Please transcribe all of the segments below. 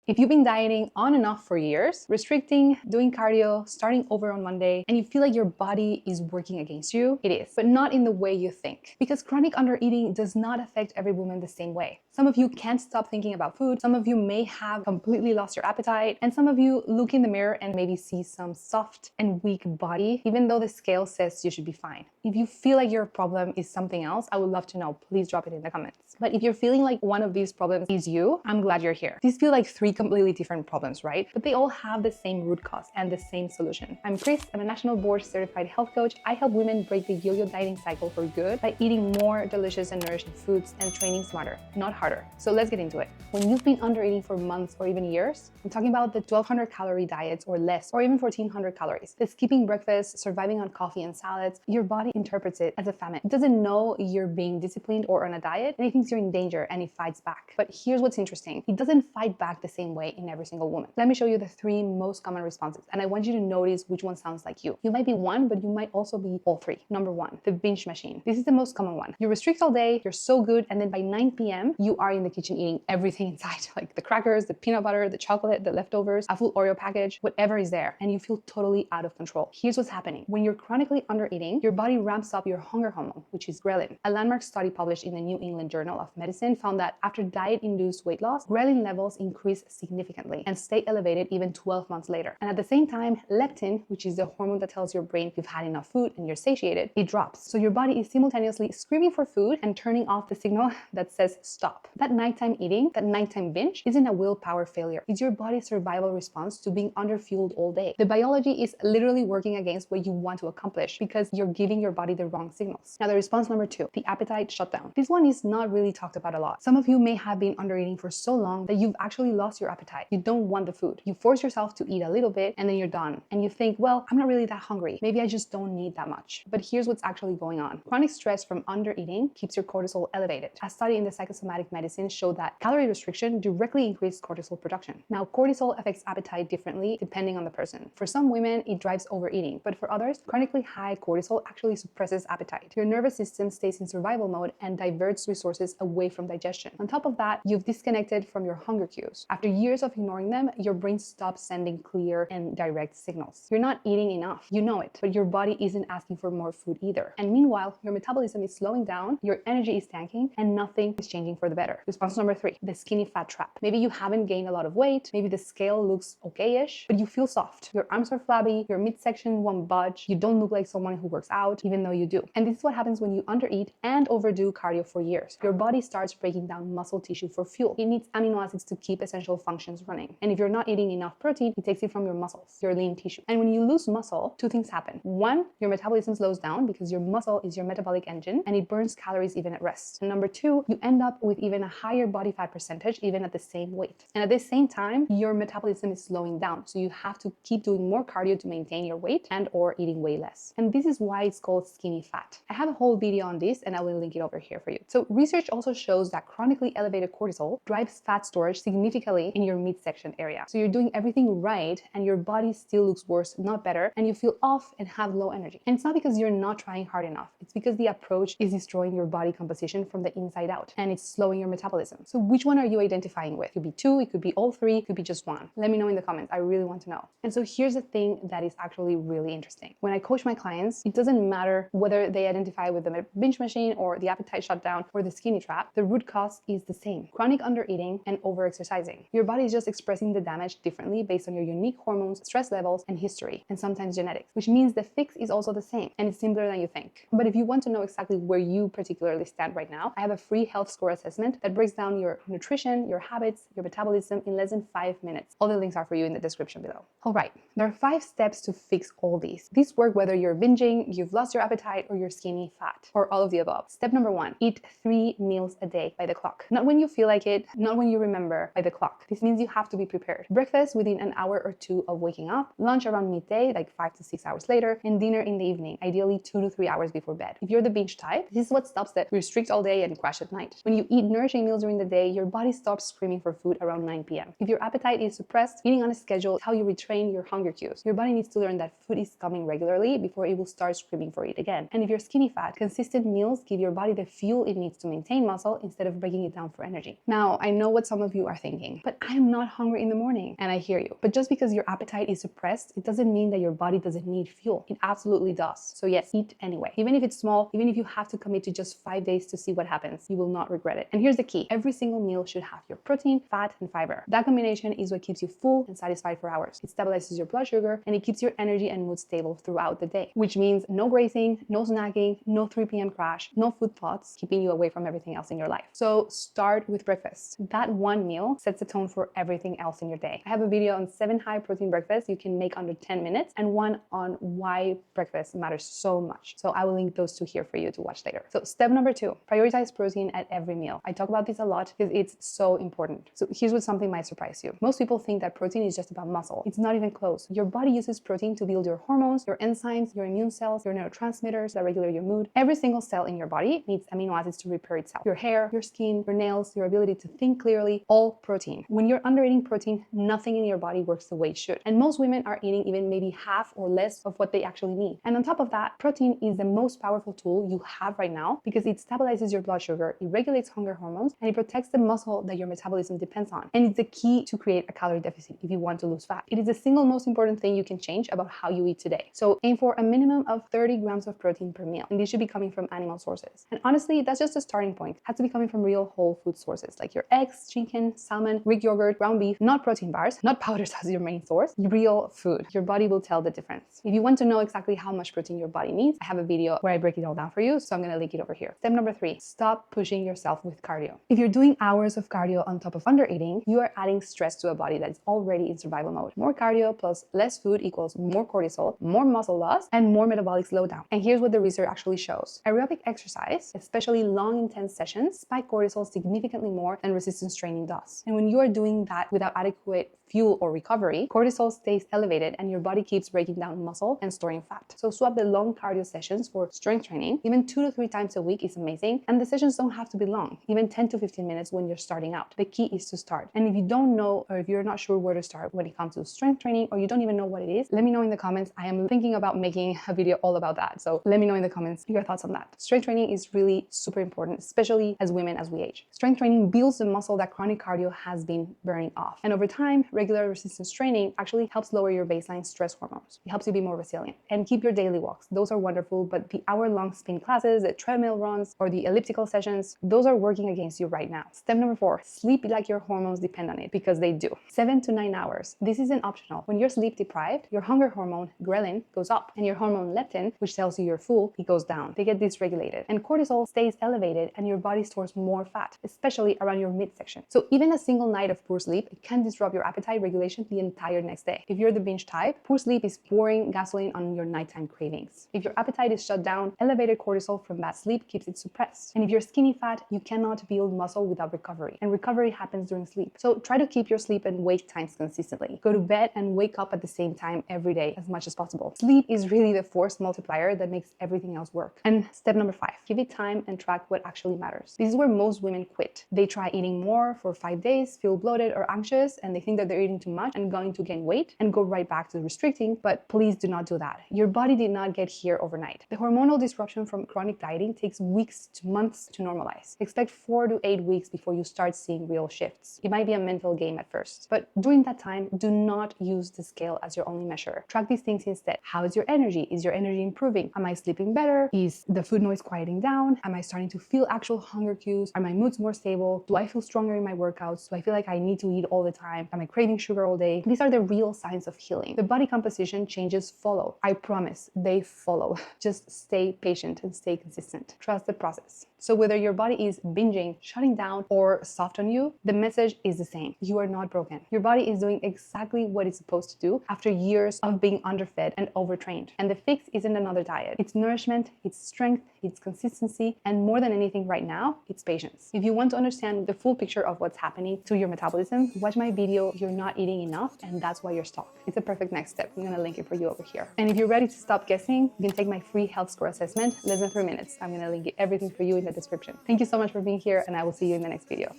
If you've been dieting on and off for years, restricting, doing cardio, starting over on Monday, and you feel like your body is working against you, it is, but not in the way you think. Because chronic undereating does not affect every woman the same way. Some of you can't stop thinking about food, some of you may have completely lost your appetite, and some of you look in the mirror and maybe see some soft and weak body, even though the scale says you should be fine. If you feel like your problem is something else, I would love to know. Please drop it in the comments. But if you're feeling like one of these problems is you, I'm glad you're here. These feel like three completely different problems, right? But they all have the same root cause and the same solution. I'm Chris. I'm a national board certified health coach. I help women break the yo-yo dieting cycle for good by eating more delicious and nourishing foods and training smarter, not harder. So let's get into it. When you've been undereating for months or even years, I'm talking about the 1200 calorie diets or less, or even 1400 calories, the skipping breakfast, surviving on coffee and salads, your body interprets it as a famine. It doesn't know you're being disciplined or on a diet, and it thinks you're in danger and it fights back. But here's what's interesting. It doesn't fight back the same way in every single woman. Let me show you the three most common responses, and I want you to notice which one sounds like you. You might be one, but you might also be all three. Number one, the binge machine. This is the most common one. You restrict all day, you're so good, and then by 9 p.m., you are in the kitchen eating everything inside, like the crackers, the peanut butter, the chocolate, the leftovers, a full Oreo package, whatever is there, and you feel totally out of control. Here's what's happening. When you're chronically undereating, your body ramps up your hunger hormone, which is ghrelin. A landmark study published in the New England Journal of Medicine found that after diet-induced weight loss, ghrelin levels increase significantly and stay elevated even 12 months later. And at the same time, leptin, which is the hormone that tells your brain you've had enough food and you're satiated, it drops. So your body is simultaneously screaming for food and turning off the signal that says stop. That nighttime eating, that nighttime binge, isn't a willpower failure. It's your body's survival response to being underfueled all day. The biology is literally working against what you want to accomplish because you're giving your body the wrong signals. Now, the response number two, the appetite shutdown. This one is not really talked about a lot. Some of you may have been undereating for so long that you've actually lost your appetite. You don't want the food. You force yourself to eat a little bit and then you're done. And you think, well, I'm not really that hungry. Maybe I just don't need that much. But here's what's actually going on. Chronic stress from undereating keeps your cortisol elevated. A study in the psychosomatic medicine showed that calorie restriction directly increased cortisol production. Now, cortisol affects appetite differently depending on the person. For some women, it drives overeating, but for others, chronically high cortisol actually suppresses appetite. Your nervous system stays in survival mode and diverts resources away from digestion. On top of that, you've disconnected from your hunger cues. After years of ignoring them, your brain stops sending clear and direct signals. You're not eating enough, you know it, but your body isn't asking for more food either. And meanwhile, your metabolism is slowing down, your energy is tanking, and nothing is changing for the better. Response number three, the skinny fat trap. Maybe you haven't gained a lot of weight, maybe the scale looks okay-ish, but you feel soft. Your arms are flabby, your midsection won't budge, you don't look like someone who works out, even though you do. And this is what happens when you undereat and overdo cardio for years. Your body starts breaking down muscle tissue for fuel. It needs amino acids to keep essential functions running. And if you're not eating enough protein, it takes it from your muscles, your lean tissue. And when you lose muscle, two things happen. One, your metabolism slows down because your muscle is your metabolic engine and it burns calories even at rest. And number two, you end up with even a higher body fat percentage even at the same weight. And at the same time, your metabolism is slowing down. So you have to keep doing more cardio to maintain your weight and or eating way less. And this is why it's called skinny fat. I have a whole video on this and I will link it over here for you. So research also shows that chronically elevated cortisol drives fat storage significantly in your midsection area. So you're doing everything right and your body still looks worse, not better, and you feel off and have low energy. And it's not because you're not trying hard enough. It's because the approach is destroying your body composition from the inside out and it's slowing your metabolism. So which one are you identifying with? It could be two, it could be all three, it could be just one. Let me know in the comments. I really want to know. And so here's the thing that is actually really interesting. When I coach my clients, it doesn't matter whether they identify with the binge machine or the appetite shutdown or the skinny trap, the root cause is the same: chronic undereating and overexercising. Your body is just expressing the damage differently based on your unique hormones, stress levels, and history, and sometimes genetics, which means the fix is also the same and it's simpler than you think. But if you want to know exactly where you particularly stand right now, I have a free health score assessment that breaks down your nutrition, your habits, your metabolism in less than 5 minutes. All the links are for you in the description below. All right, there are 5 steps to fix all these. These work whether you're binging, you've lost your appetite, or you're skinny fat, or all of the above. Step number 1, eat 3 meals a day by the clock. Not when you feel like it, not when you remember, by the clock. This means you have to be prepared. Breakfast within an hour or 2 of waking up, lunch around midday, like 5 to 6 hours later, and dinner in the evening, ideally 2 to 3 hours before bed. If you're the binge type, this is what stops the restrict all day and crash at night. When you eat nourishing meals during the day, your body stops screaming for food around 9 p.m. If your appetite is suppressed, eating on a schedule is how you retrain your hunger cues. Your body needs to learn that food is coming regularly before it will start screaming for it again. And if you're skinny fat, consistent meals give your body the fuel it needs to maintain muscle instead of breaking it down for energy. Now, I know what some of you are thinking, but but I am not hungry in the morning. And I hear you. But just because your appetite is suppressed, it doesn't mean that your body doesn't need fuel. It absolutely does. So yes, eat anyway. Even if it's small, even if you have to commit to just 5 days to see what happens, you will not regret it. And here's the key. Every single meal should have your protein, fat, and fiber. That combination is what keeps you full and satisfied for hours. It stabilizes your blood sugar and it keeps your energy and mood stable throughout the day, which means no grazing, no snacking, no 3 p.m. crash, no food thoughts keeping you away from everything else in your life. So start with breakfast. That one meal sets the tone for everything else in your day. I have a video on 7 high protein breakfasts you can make under 10 minutes and one on why breakfast matters so much. So I will link those two here for you to watch later. So step number 2, prioritize protein at every meal. I talk about this a lot because it's so important. So here's what something might surprise you. Most people think that protein is just about muscle. It's not even close. Your body uses protein to build your hormones, your enzymes, your immune cells, your neurotransmitters that regulate your mood. Every single cell in your body needs amino acids to repair itself. Your hair, your skin, your nails, your ability to think clearly, all protein. When you're under eating protein, nothing in your body works the way it should. And most women are eating even maybe half or less of what they actually need. And on top of that, protein is the most powerful tool you have right now because it stabilizes your blood sugar, it regulates hunger hormones, and it protects the muscle that your metabolism depends on. And it's the key to create a calorie deficit if you want to lose fat. It is the single most important thing you can change about how you eat today. So aim for a minimum of 30 grams of protein per meal. And these should be coming from animal sources. And honestly, that's just a starting point. It has to be coming from real whole food sources like your eggs, chicken, salmon, Greek yogurt, ground beef, not protein bars, not powders as your main source, real food. Your body will tell the difference. If you want to know exactly how much protein your body needs, I have a video where I break it all down for you. So I'm going to link it over here. Step number 3, stop pushing yourself with cardio. If you're doing hours of cardio on top of under eating, you are adding stress to a body that is already in survival mode. More cardio plus less food equals more cortisol, more muscle loss, and more metabolic slowdown. And here's what the research actually shows. Aerobic exercise, especially long intense sessions, spike cortisol significantly more than resistance training does. And when you are doing that without adequate fuel or recovery, cortisol stays elevated and your body keeps breaking down muscle and storing fat. So swap the long cardio sessions for strength training. Even 2 to 3 times a week is amazing. And the sessions don't have to be long, even 10 to 15 minutes when you're starting out. The key is to start. And if you don't know, or if you're not sure where to start when it comes to strength training, or you don't even know what it is, let me know in the comments. I am thinking about making a video all about that. So let me know in the comments your thoughts on that. Strength training is really super important, especially as women as we age. Strength training builds the muscle that chronic cardio has been burning off. And over time, regular resistance training actually helps lower your baseline stress hormones. It helps you be more resilient and keep your daily walks. Those are wonderful, but the hour-long spin classes, the treadmill runs, or the elliptical sessions, those are working against you right now. Step number 4, sleep like your hormones depend on it, because they do. 7 to 9 hours. This isn't optional. When you're sleep deprived, your hunger hormone, ghrelin, goes up, and your hormone leptin, which tells you you're full, it goes down. They get dysregulated, and cortisol stays elevated, and your body stores more fat, especially around your midsection. So even a single night of poor sleep can disrupt your appetite regulation the entire next day. If you're the binge type, poor sleep is pouring gasoline on your nighttime cravings. If your appetite is shut down, elevated cortisol from bad sleep keeps it suppressed. And if you're skinny fat, you cannot build muscle without recovery. And recovery happens during sleep. So try to keep your sleep and wake times consistently. Go to bed and wake up at the same time every day as much as possible. Sleep is really the force multiplier that makes everything else work. And step number 5, give it time and track what actually matters. This is where most women quit. They try eating more for 5 days, feel bloated or anxious, and they think that they're eating too much and going to gain weight and go right back to restricting. But please do not do that. Your body did not get here overnight. The hormonal disruption from chronic dieting takes weeks to months to normalize. Expect 4 to 8 weeks before you start seeing real shifts. It might be a mental game at first, but during that time, do not use the scale as your only measure. Track these things instead. How is your energy? Is your energy improving? Am I sleeping better? Is the food noise quieting down? Am I starting to feel actual hunger cues? Are my moods more stable? Do I feel stronger in my workouts? Do I feel like I need to eat all the time? Am I craving sugar all day? These are the real signs of healing. The body composition changes follow. I promise they follow. Just stay patient and stay consistent. Trust the process. So whether your body is binging, shutting down, or soft on you, the message is the same. You are not broken. Your body is doing exactly what it's supposed to do after years of being underfed and overtrained. And the fix isn't another diet. It's nourishment, it's strength, it's consistency, and more than anything right now, it's patience. If you want to understand the full picture of what's happening to your metabolism, watch my video, You're Not Eating Enough, and that's why you're stuck. It's a perfect next step. I'm gonna link it for you over here. And if you're ready to stop guessing, you can take my free health score assessment, less than 3 minutes. I'm gonna link everything for you in the description. Thank you so much for being here, and I will see you in the next video.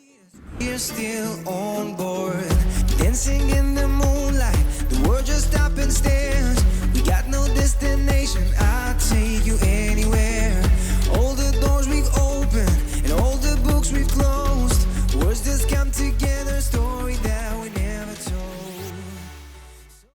You're still on board.